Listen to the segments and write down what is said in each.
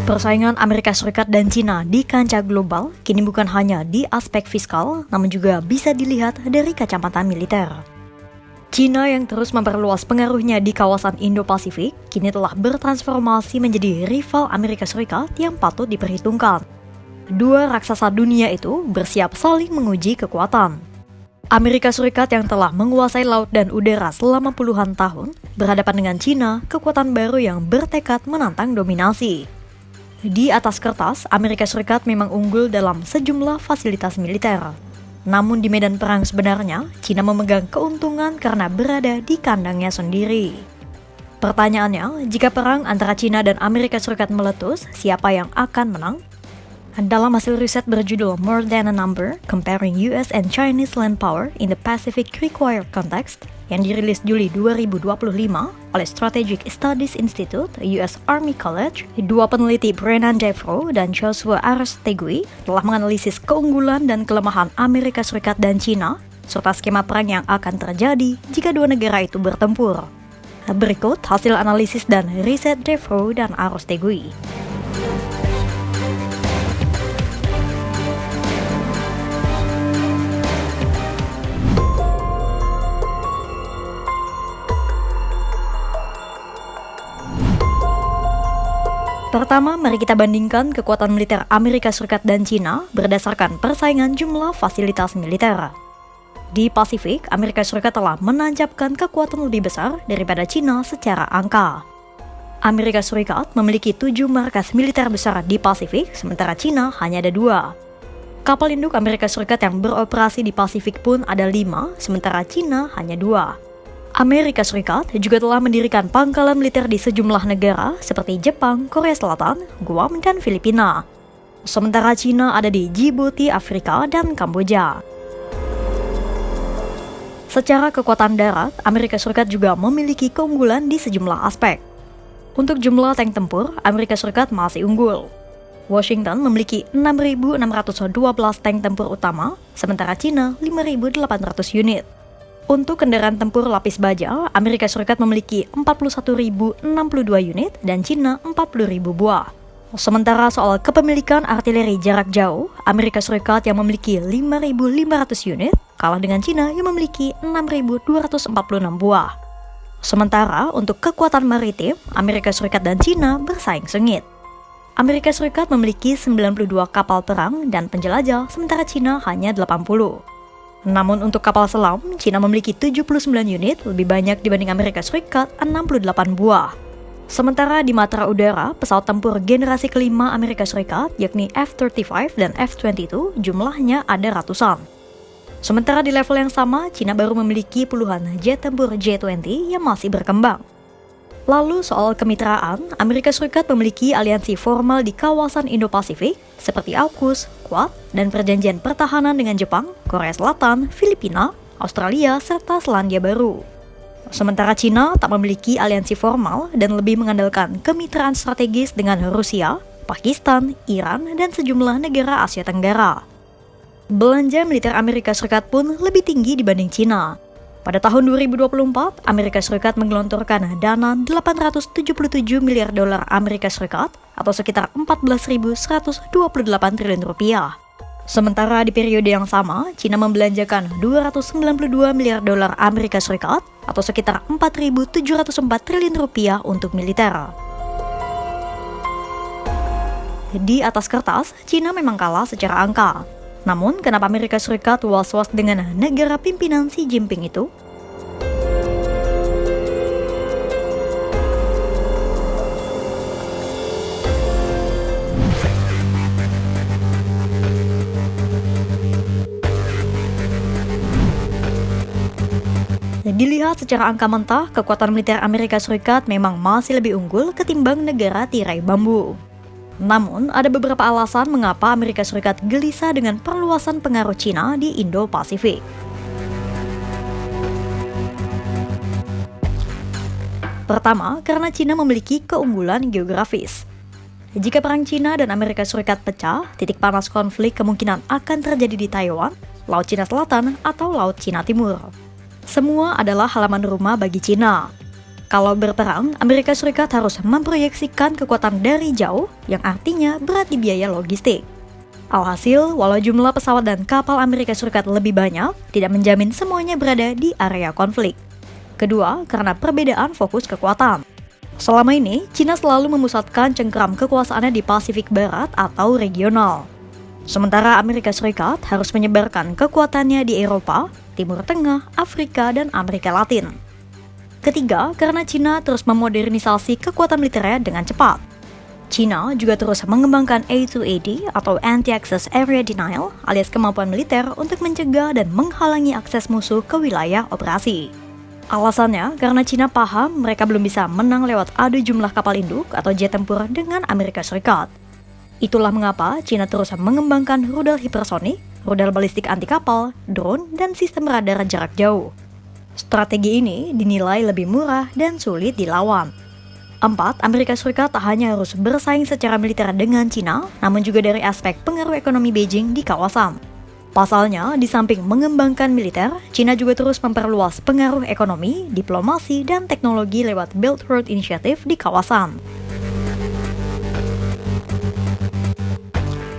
Persaingan Amerika Serikat dan Cina di kancah global kini bukan hanya di aspek fiskal, namun juga bisa dilihat dari kacamata militer. Cina yang terus memperluas pengaruhnya di kawasan Indo-Pasifik kini telah bertransformasi menjadi rival Amerika Serikat yang patut diperhitungkan. Dua raksasa dunia itu bersiap saling menguji kekuatan. Amerika Serikat yang telah menguasai laut dan udara selama puluhan tahun berhadapan dengan Cina, kekuatan baru yang bertekad menantang dominasi. Di atas kertas, Amerika Serikat memang unggul dalam sejumlah fasilitas militer. Namun di medan perang sebenarnya, Cina memegang keuntungan karena berada di kandangnya sendiri. Pertanyaannya, jika perang antara Cina dan Amerika Serikat meletus, siapa yang akan menang? Dalam hasil riset berjudul More Than a Number, Comparing US and Chinese Land Power in the Pacific Required Context, yang dirilis Juli 2025 oleh Strategic Studies Institute, US Army College, dua peneliti Brennan Devereaux dan Joshua Arostegui telah menganalisis keunggulan dan kelemahan Amerika Serikat dan Cina, serta skema perang yang akan terjadi jika dua negara itu bertempur. Berikut hasil analisis dan riset Devereaux dan Arostegui. Pertama, mari kita bandingkan kekuatan militer Amerika Serikat dan Cina berdasarkan persaingan jumlah fasilitas militer. Di Pasifik, Amerika Serikat telah menancapkan kekuatan lebih besar daripada Cina secara angka. Amerika Serikat memiliki 7 markas militer besar di Pasifik, sementara Cina hanya ada 2. Kapal induk Amerika Serikat yang beroperasi di Pasifik pun ada 5, sementara Cina hanya 2. Amerika Serikat juga telah mendirikan pangkalan militer di sejumlah negara seperti Jepang, Korea Selatan, Guam, dan Filipina. Sementara Cina ada di Djibouti, Afrika, dan Kamboja. Secara kekuatan darat, Amerika Serikat juga memiliki keunggulan di sejumlah aspek. Untuk jumlah tank tempur, Amerika Serikat masih unggul. Washington memiliki 6.612 tank tempur utama, sementara Cina 5.800 unit. Untuk kendaraan tempur lapis baja, Amerika Serikat memiliki 41.062 unit dan Cina 40.000 buah. Sementara soal kepemilikan artileri jarak jauh, Amerika Serikat yang memiliki 5.500 unit kalah dengan Cina yang memiliki 6.246 buah. Sementara untuk kekuatan maritim, Amerika Serikat dan Cina bersaing sengit. Amerika Serikat memiliki 92 kapal perang dan penjelajah, sementara Cina hanya 80. Namun untuk kapal selam, Cina memiliki 79 unit, lebih banyak dibanding Amerika Serikat 68 buah. Sementara di matra udara, pesawat tempur generasi kelima Amerika Serikat, yakni F-35 dan F-22, jumlahnya ada ratusan. Sementara di level yang sama, Cina baru memiliki puluhan jet tempur J-20 yang masih berkembang. Lalu soal kemitraan, Amerika Serikat memiliki aliansi formal di kawasan Indo-Pasifik seperti AUKUS, Quad, dan perjanjian pertahanan dengan Jepang, Korea Selatan, Filipina, Australia, serta Selandia Baru. Sementara Cina tak memiliki aliansi formal dan lebih mengandalkan kemitraan strategis dengan Rusia, Pakistan, Iran, dan sejumlah negara Asia Tenggara. Belanja militer Amerika Serikat pun lebih tinggi dibanding Cina. Pada tahun 2024, Amerika Serikat menggelontorkan dana 877 miliar dolar Amerika Serikat atau sekitar 14.128 triliun rupiah. Sementara di periode yang sama, Cina membelanjakan 292 miliar dolar Amerika Serikat atau sekitar 4.704 triliun rupiah untuk militer. Di atas kertas, Cina memang kalah secara angka. Namun, kenapa Amerika Serikat was-was dengan negara pimpinan Xi Jinping itu? Dilihat secara angka mentah, kekuatan militer Amerika Serikat memang masih lebih unggul ketimbang negara tirai bambu. Namun, ada beberapa alasan mengapa Amerika Serikat gelisah dengan perluasan pengaruh Cina di Indo-Pasifik. Pertama, karena Cina memiliki keunggulan geografis. Jika perang Cina dan Amerika Serikat pecah, titik panas konflik kemungkinan akan terjadi di Taiwan, Laut Cina Selatan, atau Laut Cina Timur. Semua adalah halaman rumah bagi Cina. Kalau berperang, Amerika Serikat harus memproyeksikan kekuatan dari jauh, yang artinya berat di biaya logistik. Alhasil, walau jumlah pesawat dan kapal Amerika Serikat lebih banyak, tidak menjamin semuanya berada di area konflik. Kedua, karena perbedaan fokus kekuatan. Selama ini, China selalu memusatkan cengkeram kekuasaannya di Pasifik Barat atau regional. Sementara Amerika Serikat harus menyebarkan kekuatannya di Eropa, Timur Tengah, Afrika, dan Amerika Latin. Ketiga, karena China terus memodernisasi kekuatan militernya dengan cepat. China juga terus mengembangkan A2AD atau Anti-Access Area Denial alias kemampuan militer untuk mencegah dan menghalangi akses musuh ke wilayah operasi. Alasannya karena China paham mereka belum bisa menang lewat adu jumlah kapal induk atau jet tempur dengan Amerika Serikat. Itulah mengapa China terus mengembangkan rudal hipersonik, rudal balistik anti kapal, drone, dan sistem radar jarak jauh. Strategi ini dinilai lebih murah dan sulit dilawan. 4. Amerika Serikat tak hanya harus bersaing secara militer dengan China, namun juga dari aspek pengaruh ekonomi Beijing di kawasan. Pasalnya, di samping mengembangkan militer, China juga terus memperluas pengaruh ekonomi, diplomasi, dan teknologi lewat Belt and Road Initiative di kawasan.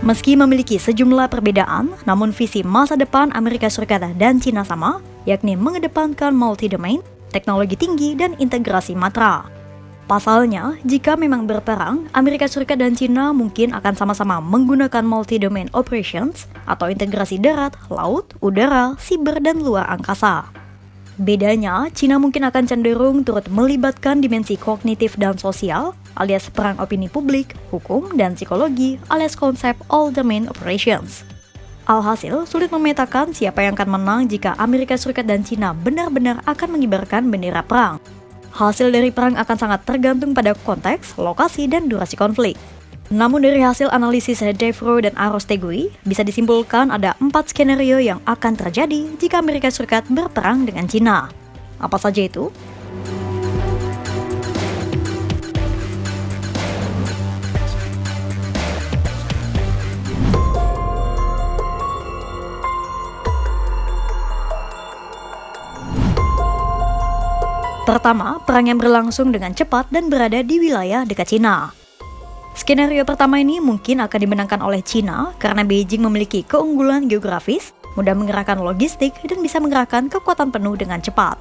Meski memiliki sejumlah perbedaan, namun visi masa depan Amerika Serikat dan China sama, yakni mengedepankan multi-domain, teknologi tinggi, dan integrasi matra. Pasalnya, jika memang berperang, Amerika Serikat dan China mungkin akan sama-sama menggunakan multi-domain operations atau integrasi darat, laut, udara, siber, dan luar angkasa. Bedanya, China mungkin akan cenderung turut melibatkan dimensi kognitif dan sosial, alias perang opini publik, hukum, dan psikologi, alias konsep all-domain operations. Alhasil, sulit memetakan siapa yang akan menang jika Amerika Serikat dan China benar-benar akan mengibarkan bendera perang. Hasil dari perang akan sangat tergantung pada konteks, lokasi, dan durasi konflik. Namun dari hasil analisis Dave Rowe dan Aros Tegui, bisa disimpulkan ada 4 skenario yang akan terjadi jika Amerika Serikat berperang dengan China. Apa saja itu? Pertama, perang yang berlangsung dengan cepat dan berada di wilayah dekat China. Skenario pertama ini mungkin akan dimenangkan oleh China karena Beijing memiliki keunggulan geografis, mudah menggerakkan logistik, dan bisa menggerakkan kekuatan penuh dengan cepat.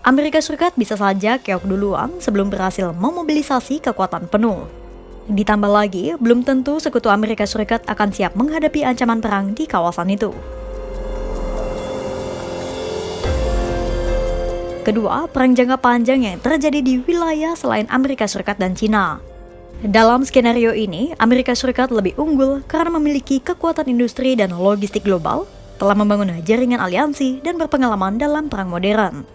Amerika Serikat bisa saja keok duluan sebelum berhasil memobilisasi kekuatan penuh. Ditambah lagi, belum tentu sekutu Amerika Serikat akan siap menghadapi ancaman perang di kawasan itu. Kedua, perang jangka panjang yang terjadi di wilayah selain Amerika Serikat dan China. Dalam skenario ini, Amerika Serikat lebih unggul karena memiliki kekuatan industri dan logistik global, telah membangun jaringan aliansi, dan berpengalaman dalam perang modern.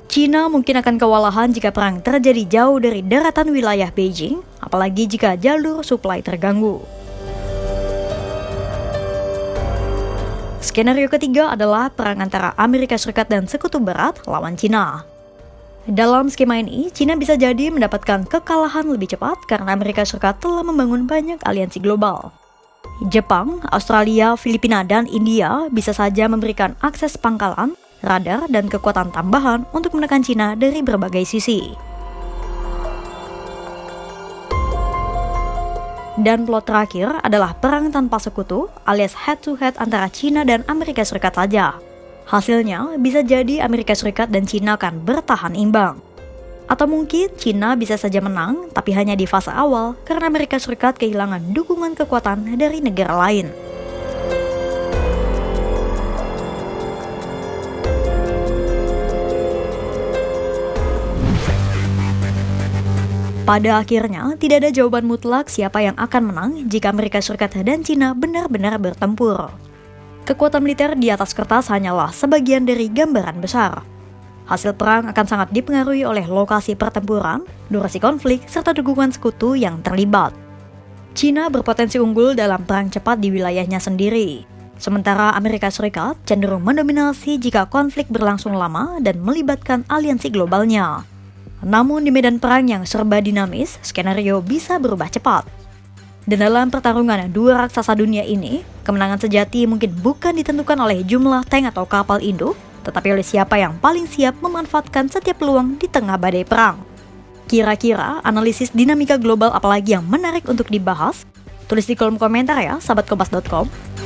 China mungkin akan kewalahan jika perang terjadi jauh dari daratan wilayah Beijing, apalagi jika jalur suplai terganggu. Skenario ketiga adalah perang antara Amerika Serikat dan Sekutu Barat lawan China. Dalam skema ini, China bisa jadi mendapatkan kekalahan lebih cepat karena Amerika Serikat telah membangun banyak aliansi global. Jepang, Australia, Filipina, dan India bisa saja memberikan akses pangkalan, radar, dan kekuatan tambahan untuk menekan China dari berbagai sisi. Dan plot terakhir adalah perang tanpa sekutu alias head-to-head antara China dan Amerika Serikat saja. Hasilnya bisa jadi Amerika Serikat dan China akan bertahan imbang. Atau mungkin China bisa saja menang, tapi hanya di fase awal karena Amerika Serikat kehilangan dukungan kekuatan dari negara lain. Pada akhirnya, tidak ada jawaban mutlak siapa yang akan menang jika Amerika Serikat dan China benar-benar bertempur. Kekuatan militer di atas kertas hanyalah sebagian dari gambaran besar. Hasil perang akan sangat dipengaruhi oleh lokasi pertempuran, durasi konflik, serta dukungan sekutu yang terlibat. China berpotensi unggul dalam perang cepat di wilayahnya sendiri. Sementara Amerika Serikat cenderung mendominasi jika konflik berlangsung lama dan melibatkan aliansi globalnya. Namun di medan perang yang serba dinamis, skenario bisa berubah cepat. Dan dalam pertarungan dua raksasa dunia ini, kemenangan sejati mungkin bukan ditentukan oleh jumlah tank atau kapal induk, tetapi oleh siapa yang paling siap memanfaatkan setiap peluang di tengah badai perang. Kira-kira analisis dinamika global apalagi yang menarik untuk dibahas? Tulis di kolom komentar ya, sahabat Kompas.com.